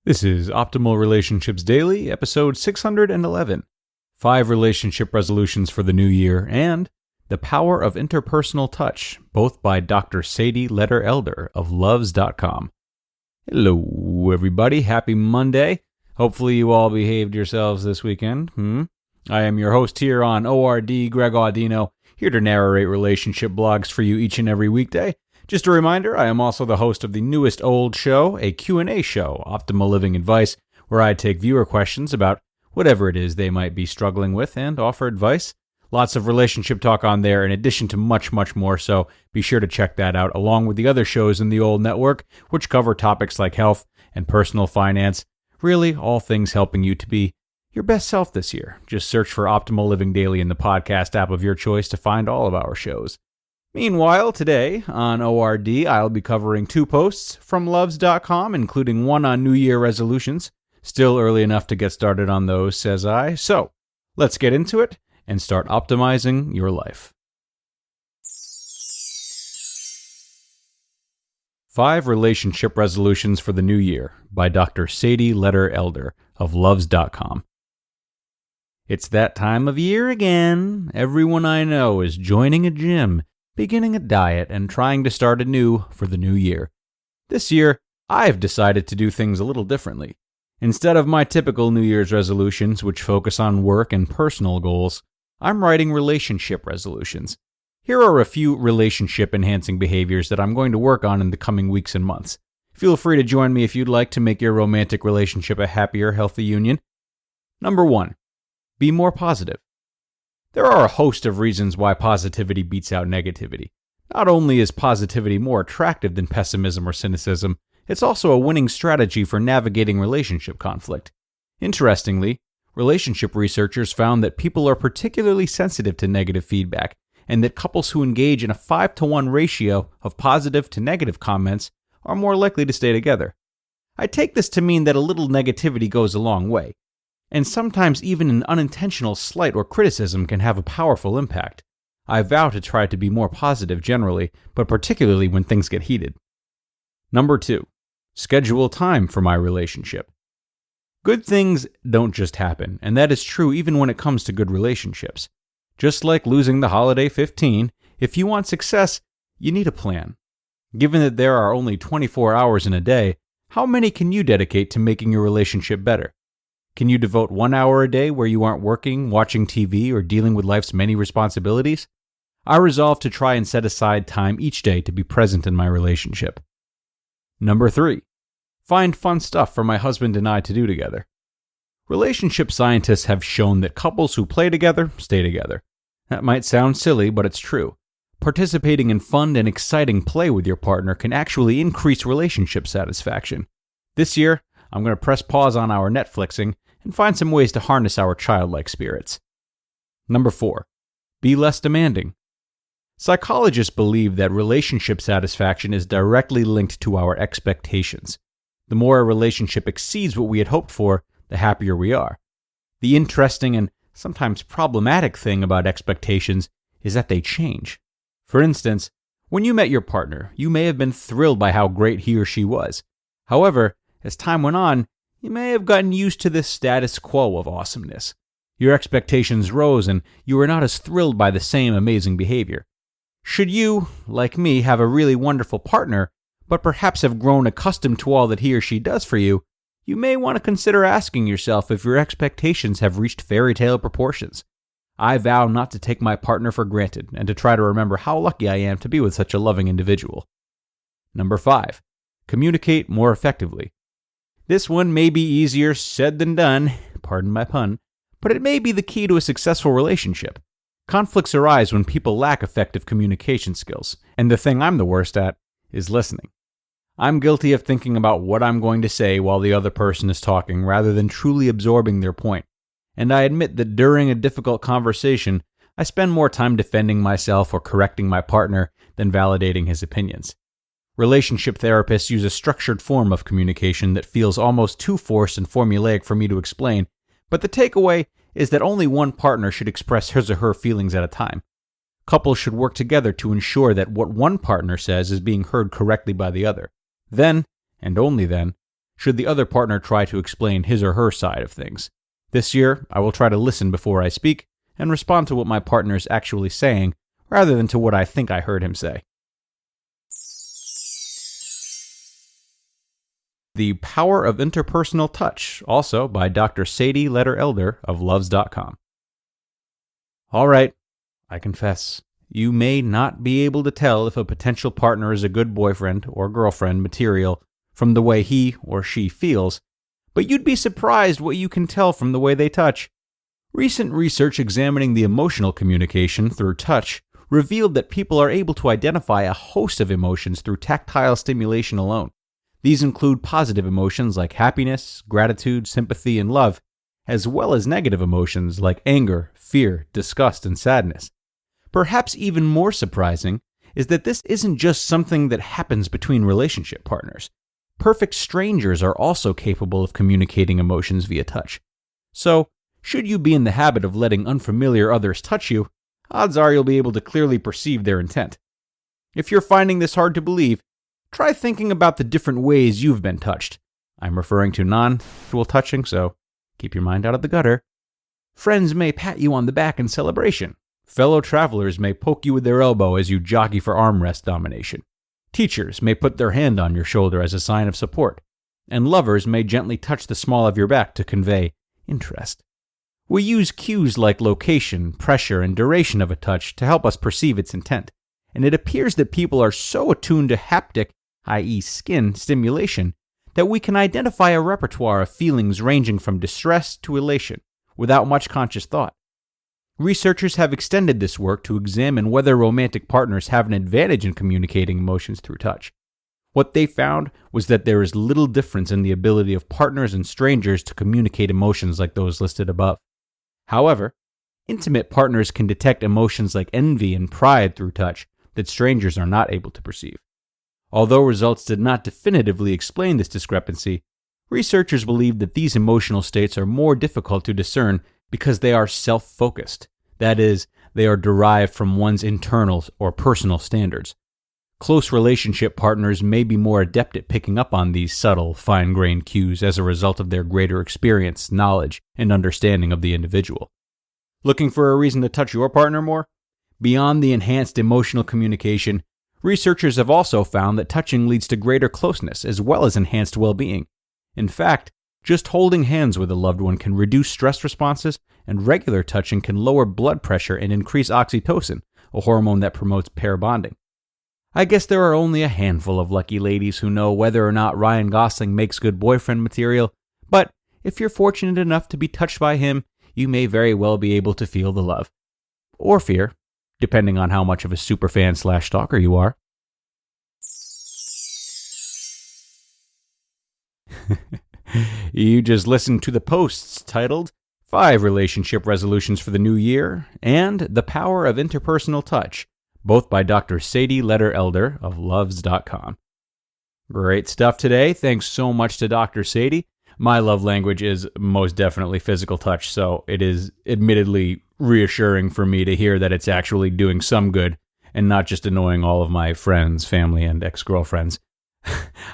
This is Optimal Relationships Daily, episode 611, 5 Relationship Resolutions for the New Year, and The Power of Interpersonal Touch, both by Dr. Sadie Leder-Elder of Luvze.com. Hello, everybody. Happy Monday. Hopefully you all behaved yourselves this weekend. I am your host here on ORD, Greg Audino, here to narrate relationship blogs for you each and every weekday. Just a reminder, I am also the host of the newest old show, a Q&A show, Optimal Living Advice, where I take viewer questions about whatever it is they might be struggling with and offer advice. Lots of relationship talk on there in addition to much, much more, so be sure to check that out along with the other shows in the old network, which cover topics like health and personal finance, really all things helping you to be your best self this year. Just search for Optimal Living Daily in the podcast app of your choice to find all of our shows. Meanwhile, today on ORD, I'll be covering 2 posts from Luvze.com, including one on New Year resolutions. Still early enough to get started on those, says I. So, let's get into it and start optimizing your life. 5 Relationship Resolutions for the New Year by Dr. Sadie Leder-Elder of Luvze.com. It's that time of year again. Everyone I know is joining a gym, beginning a diet, and trying to start anew for the new year. This year, I've decided to do things a little differently. Instead of my typical New Year's resolutions, which focus on work and personal goals, I'm writing relationship resolutions. Here are a few relationship-enhancing behaviors that I'm going to work on in the coming weeks and months. Feel free to join me if you'd like to make your romantic relationship a happier, healthy union. Number 1. Be more positive. There are a host of reasons why positivity beats out negativity. Not only is positivity more attractive than pessimism or cynicism, it's also a winning strategy for navigating relationship conflict. Interestingly, relationship researchers found that people are particularly sensitive to negative feedback, and that couples who engage in a 5-to-1 ratio of positive to negative comments are more likely to stay together. I take this to mean that a little negativity goes a long way. And sometimes even an unintentional slight or criticism can have a powerful impact. I vow to try to be more positive generally, but particularly when things get heated. Number 2. Schedule time for my relationship. Good things don't just happen, and that is true even when it comes to good relationships. Just like losing the holiday 15, if you want success, you need a plan. Given that there are only 24 hours in a day, how many can you dedicate to making your relationship better? Can you devote 1 hour a day where you aren't working, watching TV, or dealing with life's many responsibilities? I resolve to try and set aside time each day to be present in my relationship. Number 3. Find fun stuff for my husband and I to do together. Relationship scientists have shown that couples who play together stay together. That might sound silly, but it's true. Participating in fun and exciting play with your partner can actually increase relationship satisfaction. This year, I'm going to press pause on our Netflixing and find some ways to harness our childlike spirits. Number 4. Be less demanding. Psychologists believe that relationship satisfaction is directly linked to our expectations. The more a relationship exceeds what we had hoped for, the happier we are. The interesting and sometimes problematic thing about expectations is that they change. For instance, when you met your partner, you may have been thrilled by how great he or she was. However, as time went on, you may have gotten used to this status quo of awesomeness. Your expectations rose and you were not as thrilled by the same amazing behavior. Should you, like me, have a really wonderful partner, but perhaps have grown accustomed to all that he or she does for you, you may want to consider asking yourself if your expectations have reached fairy tale proportions. I vow not to take my partner for granted and to try to remember how lucky I am to be with such a loving individual. Number 5. Communicate more effectively. This one may be easier said than done, pardon my pun, but it may be the key to a successful relationship. Conflicts arise when people lack effective communication skills, and the thing I'm the worst at is listening. I'm guilty of thinking about what I'm going to say while the other person is talking rather than truly absorbing their point, and I admit that during a difficult conversation, I spend more time defending myself or correcting my partner than validating his opinions. Relationship therapists use a structured form of communication that feels almost too forced and formulaic for me to explain, but the takeaway is that only one partner should express his or her feelings at a time. Couples should work together to ensure that what one partner says is being heard correctly by the other. Then, and only then, should the other partner try to explain his or her side of things. This year, I will try to listen before I speak and respond to what my partner is actually saying rather than to what I think I heard him say. The Power of Interpersonal Touch, also by Dr. Sadie Leder-Elder of Luvze.com. All right, I confess, you may not be able to tell if a potential partner is a good boyfriend or girlfriend material from the way he or she feels, but you'd be surprised what you can tell from the way they touch. Recent research examining the emotional communication through touch revealed that people are able to identify a host of emotions through tactile stimulation alone. These include positive emotions like happiness, gratitude, sympathy, and love, as well as negative emotions like anger, fear, disgust, and sadness. Perhaps even more surprising is that this isn't just something that happens between relationship partners. Perfect strangers are also capable of communicating emotions via touch. So, should you be in the habit of letting unfamiliar others touch you, odds are you'll be able to clearly perceive their intent. If you're finding this hard to believe, try thinking about the different ways you've been touched. I'm referring to non-sexual touching, so keep your mind out of the gutter. Friends may pat you on the back in celebration. Fellow travelers may poke you with their elbow as you jockey for armrest domination. Teachers may put their hand on your shoulder as a sign of support. And lovers may gently touch the small of your back to convey interest. We use cues like location, pressure, and duration of a touch to help us perceive its intent. And it appears that people are so attuned to haptic, i.e. skin, stimulation, that we can identify a repertoire of feelings ranging from distress to elation, without much conscious thought. Researchers have extended this work to examine whether romantic partners have an advantage in communicating emotions through touch. What they found was that there is little difference in the ability of partners and strangers to communicate emotions like those listed above. However, intimate partners can detect emotions like envy and pride through touch that strangers are not able to perceive. Although results did not definitively explain this discrepancy, researchers believe that these emotional states are more difficult to discern because they are self-focused. That is, they are derived from one's internal or personal standards. Close relationship partners may be more adept at picking up on these subtle, fine-grained cues as a result of their greater experience, knowledge, and understanding of the individual. Looking for a reason to touch your partner more? Beyond the enhanced emotional communication, researchers have also found that touching leads to greater closeness as well as enhanced well-being. In fact, just holding hands with a loved one can reduce stress responses, and regular touching can lower blood pressure and increase oxytocin, a hormone that promotes pair bonding. I guess there are only a handful of lucky ladies who know whether or not Ryan Gosling makes good boyfriend material, but if you're fortunate enough to be touched by him, you may very well be able to feel the love. Or fear, depending on how much of a superfan/stalker you are. You just listened to the posts titled 5 Relationship Resolutions for the New Year and The Power of Interpersonal Touch, both by Dr. Sadie Leder-Elder of Luvze.com. Great stuff today. Thanks so much to Dr. Sadie. My love language is most definitely physical touch, so it is admittedly reassuring for me to hear that it's actually doing some good and not just annoying all of my friends, family, and ex-girlfriends.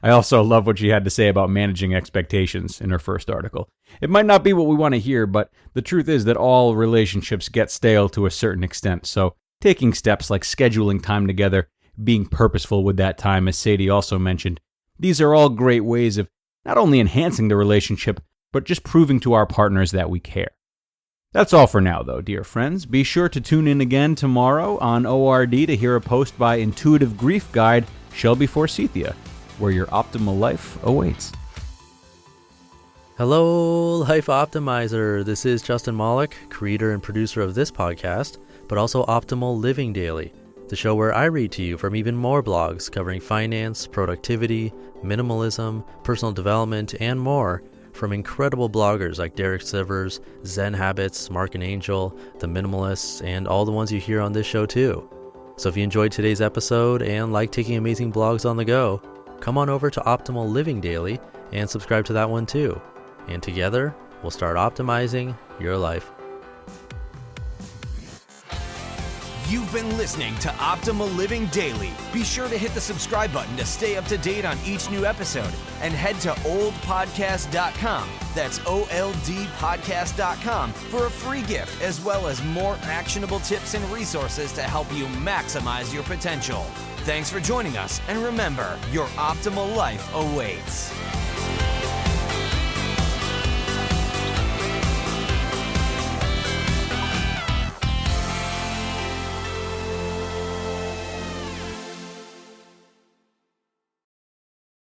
I also love what she had to say about managing expectations in her first article. It might not be what we want to hear, but the truth is that all relationships get stale to a certain extent, so taking steps like scheduling time together, being purposeful with that time, as Sadie also mentioned, these are all great ways of not only enhancing the relationship, but just proving to our partners that we care. That's all for now, though, dear friends. Be sure to tune in again tomorrow on ORD to hear a post by intuitive grief guide Shelby Forsythia, where your optimal life awaits. Hello, Life Optimizer. This is Justin Malik, creator and producer of this podcast, but also Optimal Living Daily, the show where I read to you from even more blogs covering finance, productivity, minimalism, personal development, and more from incredible bloggers like Derek Sivers, Zen Habits, Mark and Angel, The Minimalists, and all the ones you hear on this show too. So if you enjoyed today's episode and like taking amazing blogs on the go, come on over to Optimal Living Daily and subscribe to that one too. And together, we'll start optimizing your life. You've been listening to Optimal Living Daily. Be sure to hit the subscribe button to stay up to date on each new episode, and head to oldpodcast.com. That's OLDpodcast.com for a free gift, as well as more actionable tips and resources to help you maximize your potential. Thanks for joining us, and remember, your optimal life awaits.